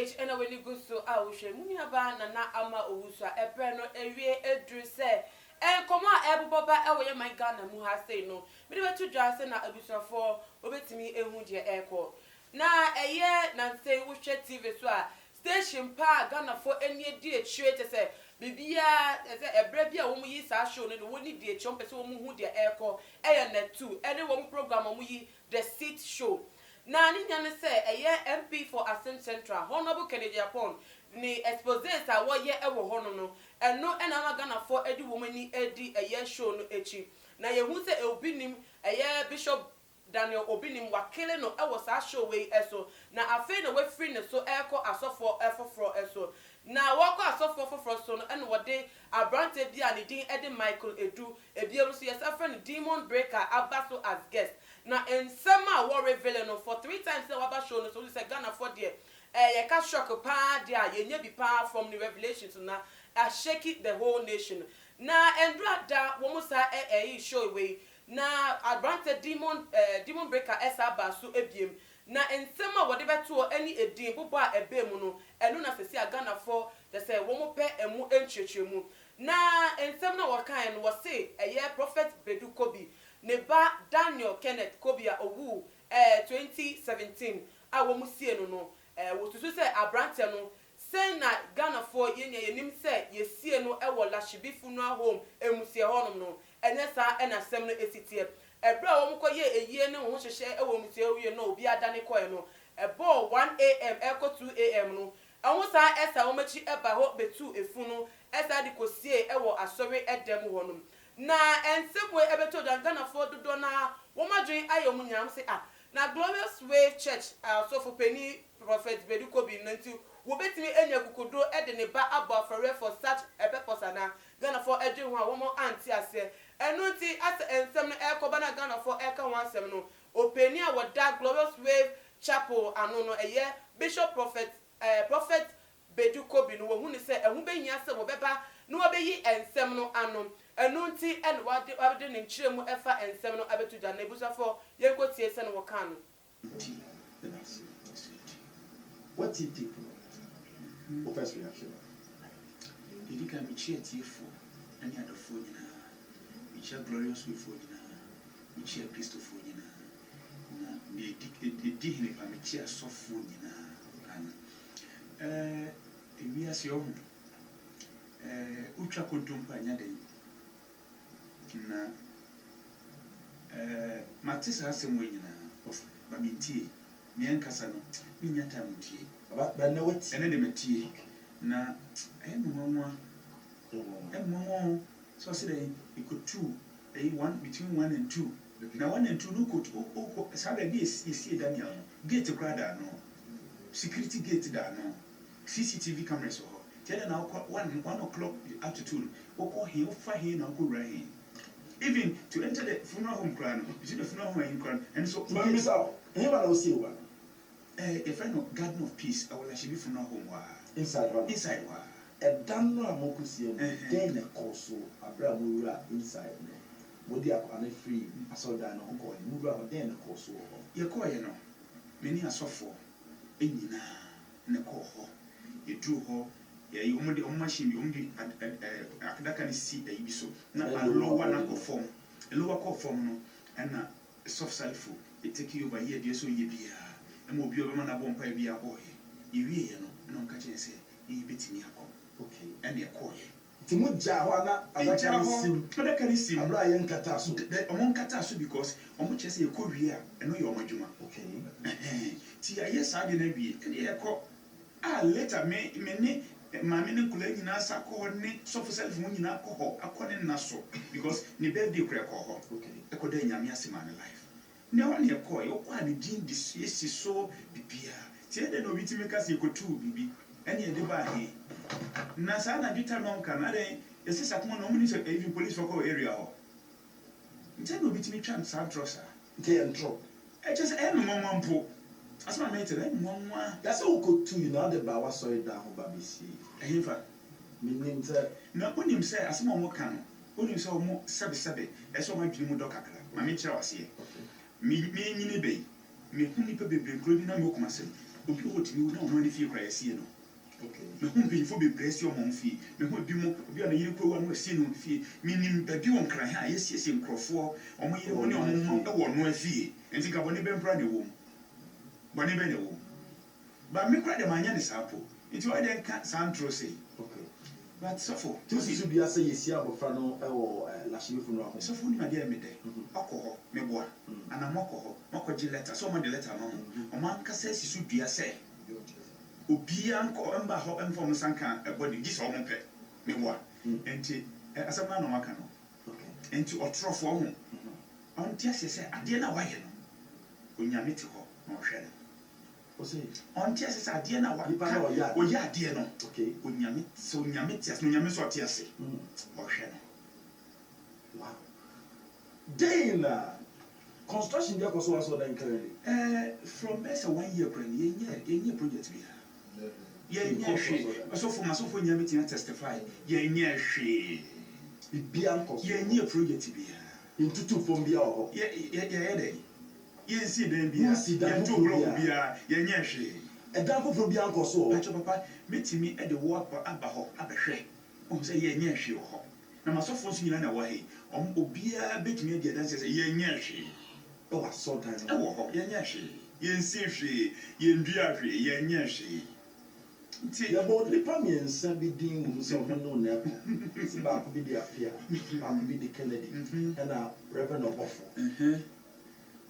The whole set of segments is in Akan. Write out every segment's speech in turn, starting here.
page and when you go so I will share Muniaba na ama owusa ebre no ewie edru se komo ebu baba ewe my Ghana mu ha say no me dey to dwa say na abusafo obetimi ehu de eko na eye na say wo hwe TV so a station pa Ghana for eni edi echire te say bibia say ebre bia wo mu yi sa show no wo ni di echom pese wo mu hu de eko eye na 2 ene wo mu program wo mu yi the seat show na ni nyane say MP for Ascent Central Honorable Kennedy Apon ni exposes a wo ye ewo ho no eno ena ma Ghana for edi wo mani edi show no echi na ye hu say obinim Bishop Daniel Obinim wakele no ewo sa show we eso na afi no we free ne so eko asofo efofro eso na wako asofo efofro so no eno wode abrante bia ne din edi Michael Edu ebiem so yes afren Demon Breaker abaso as guest na ensema wo reveal no for 3 times na waba show no so say Ghana for there ye ka shock pa there ye nya bi pa from the revelations na a shake it the whole nation na endra da wo musa show we na abrante demon breaker esa basu ebiem na ensema wode beto any edin bobo a ebemu no eno na sesi Ghana for they say wo mo pe emu enchechemu na ensem na wakan no wo say prophet Bedu Kobi ne ba Daniel Kenneth Kobi a owu 2017 a wo mu sie no wo susu say abrante no say na Ghana for yenim say yesie no e wo Lashibi funeral home emusie honom no enesa enasem no esitie ebra wo mko ye eyie ne ho hyehye e wo musie wie no obi adane koe no ebo 1 am eko 2 am no ehun sa esa wo machi eba ho betu efu no esa di kosie e wo asori edem honom na ensebwe ebeto dan Ghana for dodo na wo madwen ayom nyam se na Glorious Way Church so for penny prophet Bedu Kobi nanti wo betimi enya kukudo ede ne ba abofere for such a purpose na Ghana for edwen ho a wo mo anti ase enu ti as ensem no ekoba na Ghana for eka ho asem no openi a woda Glorious Way Chapel anu no Bishop Prophet Bedu Kobi no wo hu ni se ehu behia se wo beba no obeyi ensem no anu enu ti en wade ne nchiremu efa ensem no abetu da na ebusafo yenkotie se no wo kan no what did people first reaction did you come cheer for any other phone na Glorious Way for na cheer Christo for na the dihne pa me cheer so for na we as yo ultra kontumpa nya den na matisa asem we nyina ba mintie me nkasa no me nya time ntie ba na what ene de metie na emmo so say they could 2 1 between 1 and 2 now 1 and 2 no could sabe bi esi Daniel gate crowd no security gate da no CCTV cameras ho tell now 1 o'clock up to 2 oko he fa he na ko rain even to enter the funeral home crowd you see the funeral home in crowd and so miss out he ba na see wa a friend of Garden of Peace I will actually funeral home wa inside wa dan no amokusie no den na koso abra mo wura inside no modi akwane free asoda no ko mo wura den na koso ho ye ko ye no meni asofo enyina ne ko ho ye dru ho ye umudi machine bi umudi akadaka ni si bi so na alowa na ko form elowa ko form no na soft salfo e take over here dey so ye bia e mo bi obi na bompa bia ho ye wie ye no na nka che se ye betimi akọ okay and ye ko ye ti mo ja ho na adaka ni sim abra ye nkata so omo nkata so because omo che se ye ko wie a eno ye omo djuma okay ti aye sa de na wie e ye ko later me ni mami ne kula nyina sa ko ne sofu self mu nyina ko ho akone na so because ni birthday kura ko ho okay e ko de nyame asema na life ne ho ne ko ye ko ani din dis yesi so bibia ti e de no bitimi ka se ko tu bibi ene e de ba he na sa na bita no nka na de yesi sa ko no mu ni so even police for ko area ho nte no bitimi twa sa trosa nke entro e just e no mompo asma me tere nwa that's all go to you now the ba wa so da ho ba bisi ehifa meaning that na onim say asma mo kan onim say mo sabe e so ma dwene mu dokakra ma me kira wase me nyine be me huni pe bebre kro bi na me okuma sem obi ho timi na ono ani fie kra yasie no okay me hu mpanyinfo bebree si ɔmo fie me hu bi mo obi a na yiri kuro wa no asie no fie minim baabi wɔ nkran ha yɛsiesie nkurɔfoɔ ɔmo yiri mo ne ɔmo ma ɛwɔ no afie nti ka bɔne bɛmpra ne wom bɔne bɛ ne wom ba me kra de ma anya ne saa po nti why den ka santro say okay but suffer tusi bi asa yesi abofra no ɛwɔ lashie funu aho suffer ni ma de me de akɔ hɔ me boa ana mɔkɔ hɔ mɔkɔ gye letter so mo de letter ma mo ɔmo ankasa si so dua sɛ obi ankɔ mba hɔ mfa mo sanka ɛbɔde gye sɛ ɔmo pɛ me boa enti asɛm na no maka no okay enti ɔtrɔfo ho ɔnte ase sɛ adeɛ na wayɛ no onyame te hɔ na ɔhwɛ no ose ɔnte ase sɛ adeɛ na nipa na ɔyɛ ɔyɛ adeɛ no okay onyame sɛ onyame te ase onyame sɛ ɔte ase ɔhwɛ no wow then construction dey koso waso dan currently from best 1 year kran yenye project bi yenye hwe asofo nyame tina testify yenye hwe bibia nkoso yenye project bi intutu fom bia ho ye dey yensi dan bia yentu block bia yenye hwe edan foforo bia nkoso pacho papa metimi e de wo aba ho abehwe o se yenye hwe ho na masofo nso nyina na wa he obia betimi de dan se yenye hwe o wa so dan no wo ho yenye hwe yensi hwe yendua hwe yenye hwe nti ya bo nipa miensa bi din mu se ho no na si ba ko bi di afia ba ko bi di Kennedy na Reverend Obofo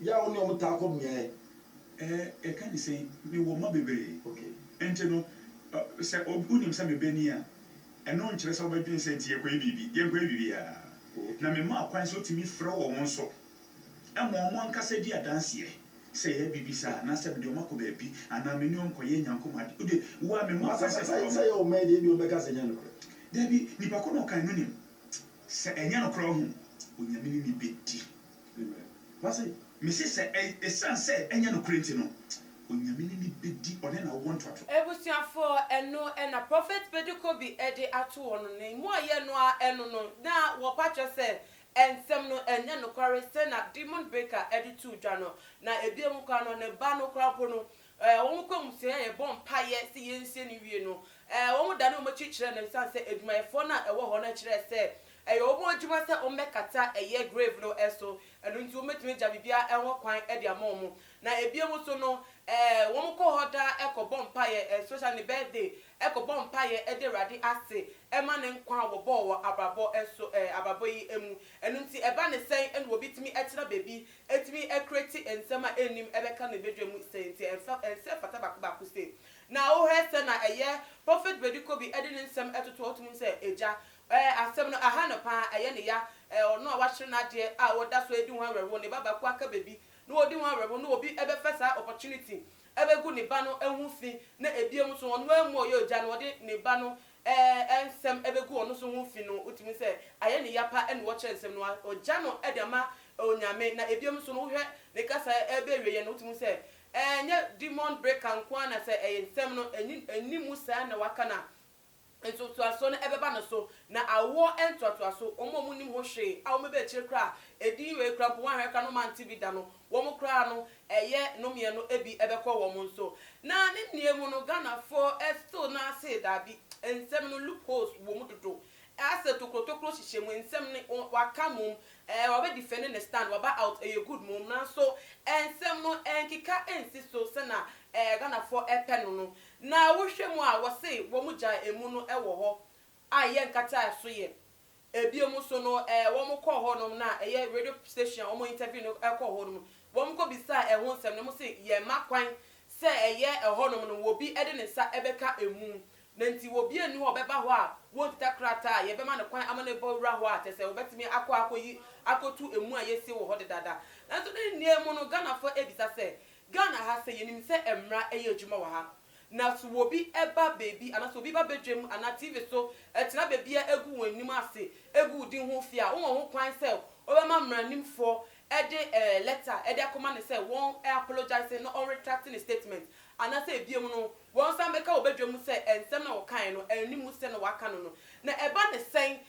ya oni o mta ko mie e kan ni say mi wo ma bebere okay enti no se obunim se me bani a eno nkyere se obadwen se ntie kwa bibi ye kwa bibi a na me ma akwan so timi frɛ wo mo nso mo ankasa di adanse se ye bibi sa na se de o makɔ baabi ana me ni onko ye nyankoma de ode wo a me ma akwan se o me de bi o meka se nya no dabi nipa ko no kan no nim se enya no kra ho onyame ni bedi mase me se esan se enya no kra nti no onyame ni bedi one na wo ntoato ebusuafo eno na prophet Bediako bi ede ato wono ne mu aye no a eno no na wo patcho se ensem no enya no kware se na demon breaker ede tu dwa no na ebiem kwa no ne ba no krapo no wo kom se ye bom paye se yensie ni wie no wo da no mo chichire na san se edwumayefo na ewo ho na chire se obo adwuma se o mekata eye grave no eso eno nti o metumi ja bibia enwo kwan ede amom na ebiem so no wo ko hoda ekobom paye especially birthday ekobom paye ede rade ase ema ne nkwa wo bo wo abrabo eso ababo yi emu eno nti eba ne sen eno obi timi etira baby etimi ekreti ensema enim ebeka ne bedwemu senti ense fata bakba se na o he se na eye prophet Bediako bi ede ne nsem etoto otum se eja asem no aha no pa eye ne ya ono a wahire na de a woda so edi ho awerwo ne baba kwa aka baby no odi ho awerwo no obi ebe fesa opportunity ebe gu ne ba no ehu fi na ebiem so ono emu oye oja no odi ne ba no ensem ebe gu ono so hu fi no utimi se aye ne yapa ene wo kire nsem no oja no edema onyame na ebiem so no hwe ne kasa ebe wiye no utimi se nye demon breaker nkwa na se ensem no eni musa na waka na enso to aso no ebeba no so na awo entoto aso omo nim ho hwe a omo be chire kra edi we kra po wan hwe kra no man tv da no wo mo kra no eye no mie no ebi ebekọ wo mo nso na ne niemu no Ghana for still na say da bi ensem no loopholes wo mo dodo ase tokotokro hihye mu ensem ne waka mum wa be defend ne stand wa ba out a good mum na so ensem no enkika ensi so se na Ghana for epe no na wo hwe mu a wo se wo mu ja emu no ewo ho aye nkata so ye ebiem so no wo mu kọ ho no na eye radio station wo mu interview no ekọ ho no wo mu ko bisa ehun sem no mu se ye makwan se eye eho no no wo bi ede ne sa ebeka emu na nti wo bi enu obeba ho a wo ntakrata ye be ma ne kwan amane bo wura ho a tese wo betimi akoyi akotu emu a yesi wo ho de dada na so ne niemu no Ghana for ebisa se Ghana ha se yenim se emra eye adwuma wa ha na so wo bi eba baby ana so bi ba bedwem ana TV so etena baby egu wanim ase egu din ho fi a wo ho kwan se obema mranimfo ede letter ede akoma ne se won apologize no or retracting statement ana se ebiem no won sa meka obedwem se ensem na wo kan no animu se na waka no na eba ne sen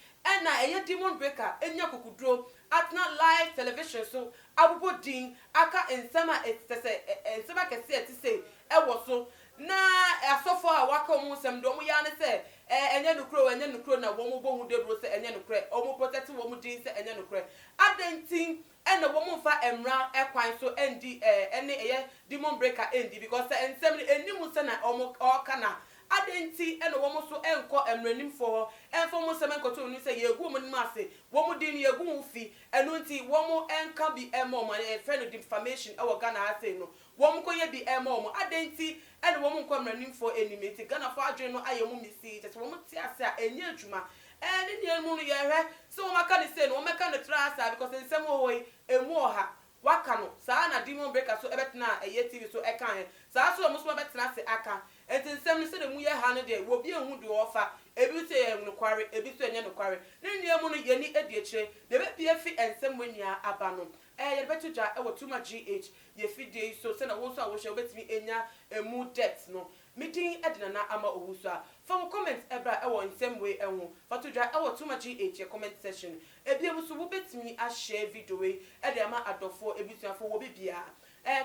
na eye demon breaker enya kokudro atna live television so abubo din aka ensema etese ensema kese etise ɛwɔ so na asɔfo a waka ɔmo nsɛm de ɔmo ya ne sɛ ɛnyɛ nukuro na wɔn bɔ hu de bro sɛ ɛnyɛ nukuro ɔmo protect wɔn din sɛ ɛnyɛ nukuro adanti ɛna wɔn mfa ɛmra ɛkwan so ɛndi ɛne ɛyɛ demon breaker ɛndi because nsɛm no ɛnim sɛ na ɔmo ɔka na adanti ɛna wɔn so ɛnkɔ ɛmranim for ɛnfɔ wɔn nsɛm ɛnkɔtɔ wɔn sɛ yɛgu wɔn nim ase wɔn din yɛgu wɔn fi ɛno nti wɔn ɛnka bi ɛmɔ ɔmo ɛfɛ no defamation ɛwɔ Ghana ha sei no wɔn kɔ yɛ bi ɛmɔ ɔmo adanti ɛna wɔn nkɔ mranim for enemy nti Ghana for adwene no ayɛ wɔn misi kyɛ sɛ wɔn te ase a ɛnyɛ adwuma ɛne deɛ mu no yɛhwɛ sɛ wɔn aka ne sei no wɔn mɛka ne tra asa because nsɛm wɔ yi emu ɔha waka no saa na demon breaker so ɛbɛtena ɛyɛ TV so ɛka yɛ saa so wɔn so ɛbɛtena ase aka nti nsɛm no sɛ de mu yɛ ha no deɛ wɔbi ehu de wɔfa ebi sɛ yɛ nokware ebi sɛ ɛnyɛ nokware ne nea mu no yɛni adi akyire de bɛbi afi nsɛm wɔ nyinaa aba no yɛbɛto gya ɛwɔ Tuma GH yɛfidie so sɛ na wɔn so a wɔhyɛ wɔbɛtumi enya emu depth no meeting ɛde na ama owu so a from comment ɛbra ɛwɔ nsɛm wei ɛho fato gya ɛwɔ Tuma GH yɛ comment section ebi emu so wɔbɛtumi ahyɛ video wei ɛde ama adɔfo ebusuafo wɔ bibia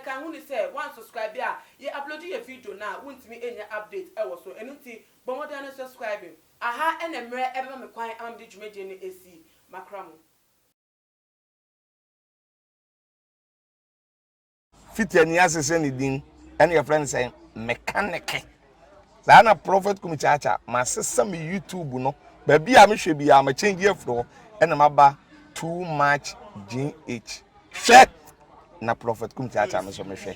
kan hu ni sɛ one subscribe a yɛ upload yɛ video na wontumi enya update ɛwɔ so ɛno nti bɔmɔden no subscribe aha ɛna mmerɛ ɛbɛma me kwan amde dwumadie no esi makramo Fiti ni asese ni din and your friend say mechanic. Sa na prophet kumichacha ma sesa me YouTube no ba bia me hwe bia ma change afro and ma ba too much GH. Hwe na prophet kumichacha me so me hwe.